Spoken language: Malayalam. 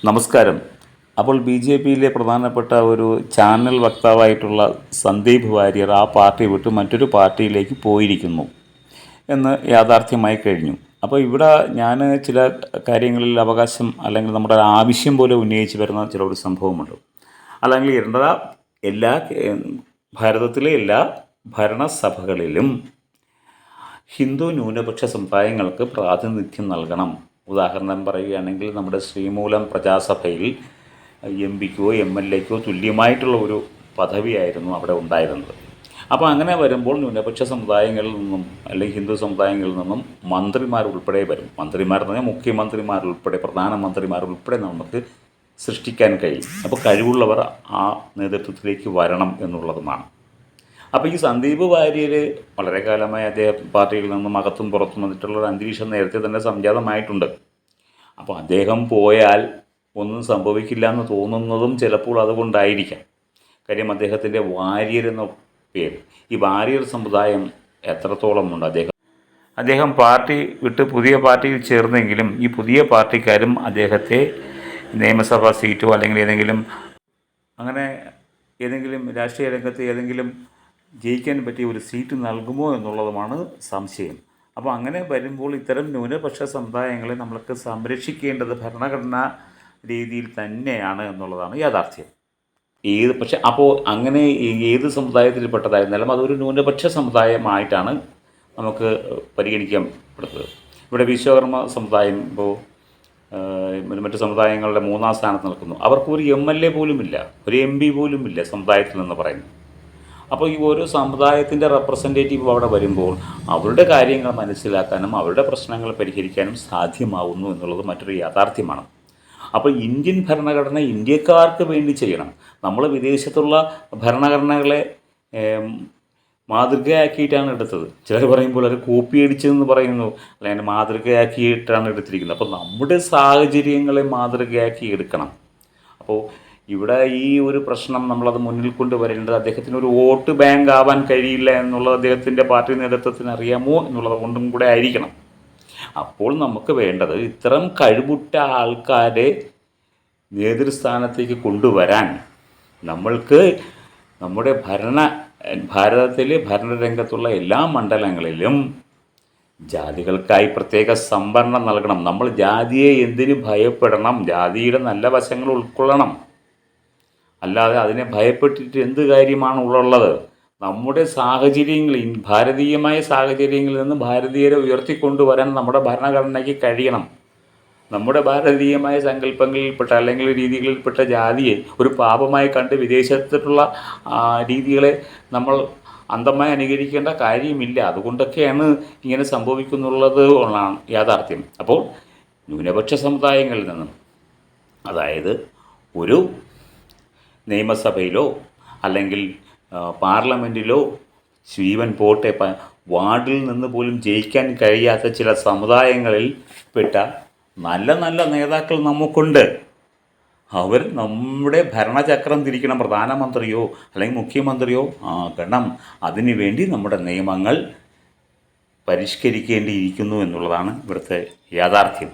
നമസ്കാരം. അപ്പോൾ ബി ജെ പിയിലെ പ്രധാനപ്പെട്ട ഒരു ചാനൽ വക്താവായിട്ടുള്ള സന്ദീപ് വാര്യർ ആ പാർട്ടി വിട്ട് മറ്റൊരു പാർട്ടിയിലേക്ക് പോയിരിക്കുന്നു എന്ന് യാഥാർത്ഥ്യമായി കഴിഞ്ഞു. അപ്പോൾ ഇവിടെ ഞാൻ ചില കാര്യങ്ങളിൽ അവകാശം അല്ലെങ്കിൽ നമ്മുടെ ആവശ്യം പോലെ ഉന്നയിച്ച് വരുന്ന ചില ഒരു സംഭവമുണ്ട്. അല്ലെങ്കിൽ എല്ലാ ഭാരതത്തിലെ എല്ലാ ഭരണസഭകളിലും ഹിന്ദു ന്യൂനപക്ഷ സമുദായങ്ങൾക്ക് പ്രാതിനിധ്യം നൽകണം. ഉദാഹരണം പറയുകയാണെങ്കിൽ നമ്മുടെ ശ്രീമൂലം പ്രജാസഭയിൽ എം പിക്കോ എം എൽ എക്കോ തുല്യമായിട്ടുള്ള ഒരു പദവിയായിരുന്നു അവിടെ ഉണ്ടായിരുന്നത്. അപ്പോൾ അങ്ങനെ വരുമ്പോൾ ന്യൂനപക്ഷ സമുദായങ്ങളിൽ നിന്നും അല്ലെങ്കിൽ ഹിന്ദു സമുദായങ്ങളിൽ നിന്നും മന്ത്രിമാരുൾപ്പെടെ വരും. മന്ത്രിമാരെന്ന് പറഞ്ഞാൽ മുഖ്യമന്ത്രിമാരുൾപ്പെടെ പ്രധാനമന്ത്രിമാരുൾപ്പെടെ നമുക്ക് സൃഷ്ടിക്കാൻ കഴിയും. അപ്പോൾ കഴിവുള്ളവർ ആ നേതൃത്വത്തിലേക്ക് വരണം എന്നുള്ളതുമാണ്. അപ്പോൾ ഈ സന്ദീപ് വാര്യർ വളരെ കാലമായി അദ്ദേഹം പാർട്ടിയിൽ നിന്നും അകത്തും പുറത്തും വന്നിട്ടുള്ള ഒരു അന്തരീക്ഷം നേരത്തെ തന്നെ സംജാതമായിട്ടുണ്ട്. അപ്പോൾ അദ്ദേഹം പോയാൽ ഒന്നും സംഭവിക്കില്ല എന്ന് തോന്നുന്നതും ചിലപ്പോൾ അതുകൊണ്ടായിരിക്കാം. കാര്യം അദ്ദേഹത്തിൻ്റെ വാര്യർ എന്ന പേര്, ഈ വാര്യർ സമുദായം എത്രത്തോളമുണ്ട്. അദ്ദേഹം പാർട്ടി വിട്ട് പുതിയ പാർട്ടിയിൽ ചേർന്നെങ്കിലും ഈ പുതിയ പാർട്ടിക്കാരും അദ്ദേഹത്തെ നിയമസഭാ സീറ്റോ അല്ലെങ്കിൽ ഏതെങ്കിലും രാഷ്ട്രീയ രംഗത്ത് ജയിക്കാൻ പറ്റിയ ഒരു സീറ്റ് നൽകുമോ എന്നുള്ളതുമാണ് സംശയം. അപ്പോൾ അങ്ങനെ വരുമ്പോൾ ഇത്തരം ന്യൂനപക്ഷ സമുദായങ്ങളെ നമ്മൾക്ക് സംരക്ഷിക്കേണ്ടത് ഭരണഘടനാ രീതിയിൽ തന്നെയാണ് എന്നുള്ളതാണ് യാഥാർത്ഥ്യം. പക്ഷേ അപ്പോൾ അങ്ങനെ ഏത് സമുദായത്തിൽപ്പെട്ടതായിരുന്നാലും അതൊരു ന്യൂനപക്ഷ സമുദായമായിട്ടാണ് നമുക്ക് പരിഗണിക്കപ്പെടുന്നത്. ഇവിടെ വിശ്വകർമ്മ സമുദായം ഇപ്പോൾ മറ്റ് സമുദായങ്ങളുടെ 3-ാം സ്ഥാനത്ത് നിൽക്കുന്നു. അവർക്ക് ഒരു MLA പോലുമില്ല, ഒരു MP പോലുമില്ല സമുദായത്തിൽ നിന്ന് പറയുന്നു. അപ്പോൾ ഈ ഓരോ സമുദായത്തിൻ്റെ റെപ്രസെൻറ്റേറ്റീവ് അവിടെ വരുമ്പോൾ അവരുടെ കാര്യങ്ങൾ മനസ്സിലാക്കാനും അവരുടെ പ്രശ്നങ്ങൾ പരിഹരിക്കാനും സാധ്യമാവുന്നു എന്നുള്ളത് മറ്റൊരു യാഥാർത്ഥ്യമാണ്. അപ്പോൾ ഇന്ത്യൻ ഭരണഘടന ഇന്ത്യക്കാർക്ക് വേണ്ടി ചെയ്യണം. നമ്മൾ വിദേശത്തുള്ള ഭരണഘടനകളെ മാതൃകയാക്കിയിട്ടാണ് എടുത്തത്. ചിലർ പറയുമ്പോൾ അത് കോപ്പി അടിച്ചതെന്ന് പറയുന്നു, അല്ലെങ്കിൽ മാതൃകയാക്കിയിട്ടാണ് എടുത്തിരിക്കുന്നത്. അപ്പോൾ നമ്മുടെ സാഹചര്യങ്ങളെ മാതൃകയാക്കി എടുക്കണം. അപ്പോൾ ഇവിടെ ഈ ഒരു പ്രശ്നം നമ്മളത് മുന്നിൽ കൊണ്ടുവരേണ്ടത് അദ്ദേഹത്തിന് ഒരു വോട്ട് ബാങ്ക് ആവാൻ കഴിയില്ല എന്നുള്ളത് അദ്ദേഹത്തിൻ്റെ പാർട്ടി നേതൃത്വത്തിന് അറിയാമോ എന്നുള്ളത് കൊണ്ടും കൂടെ ആയിരിക്കണം. അപ്പോൾ നമുക്ക് വേണ്ടത് ഇത്തരം കഴിവുറ്റ ആൾക്കാരെ നേതൃസ്ഥാനത്തേക്ക് കൊണ്ടുവരാൻ നമ്മൾക്ക് നമ്മുടെ ഭാരതത്തിലെ ഭരണരംഗത്തുള്ള എല്ലാ മണ്ഡലങ്ങളിലും ജാതികൾക്കായി പ്രത്യേക സംവരണം നൽകണം. നമ്മൾ ജാതിയെ എന്തിനു ഭയപ്പെടണം? ജാതിയുടെ നല്ല വശങ്ങൾ ഉൾക്കൊള്ളണം. അല്ലാതെ അതിനെ ഭയപ്പെട്ടിട്ട് എന്ത് കാര്യമാണ് ഉള്ളത്? നമ്മുടെ സാഹചര്യങ്ങളിൽ, ഭാരതീയമായ സാഹചര്യങ്ങളിൽ നിന്ന് ഭാരതീയരെ ഉയർത്തിക്കൊണ്ടുവരാൻ നമ്മുടെ ഭരണഘടനയ്ക്ക് കഴിയണം. നമ്മുടെ ഭാരതീയമായ സങ്കല്പങ്ങളിൽപ്പെട്ട അല്ലെങ്കിൽ രീതികളിൽപ്പെട്ട ജാതിയെ ഒരു പാപമായി കണ്ട് വിദേശത്തുള്ള രീതികളെ നമ്മൾ അന്ധമായി അനുകരിക്കേണ്ട കാര്യമില്ല. അതുകൊണ്ടൊക്കെയാണ് ഇങ്ങനെ സംഭവിക്കുന്നുള്ളത് എന്നാണ് യാഥാർത്ഥ്യം. അപ്പോൾ ന്യൂനപക്ഷ സമുദായങ്ങളിൽ നിന്നും, അതായത് ഒരു നിയമസഭയിലോ അല്ലെങ്കിൽ പാർലമെൻറ്റിലോ ഈവൻ പോട്ടെ വാർഡിൽ നിന്ന് പോലും ജയിക്കാൻ കഴിയാത്ത ചില സമുദായങ്ങളിൽ പെട്ട നല്ല നല്ല നേതാക്കൾ നമുക്കുണ്ട്. അവർ നമ്മുടെ ഭരണചക്രം തിരിക്കണം. പ്രധാനമന്ത്രിയോ അല്ലെങ്കിൽ മുഖ്യമന്ത്രിയോ ആകണം. അതിനുവേണ്ടി നമ്മുടെ നിയമങ്ങൾ പരിഷ്കരിക്കേണ്ടിയിരിക്കുന്നു എന്നുള്ളതാണ് ഇവിടുത്തെ യാഥാർത്ഥ്യം.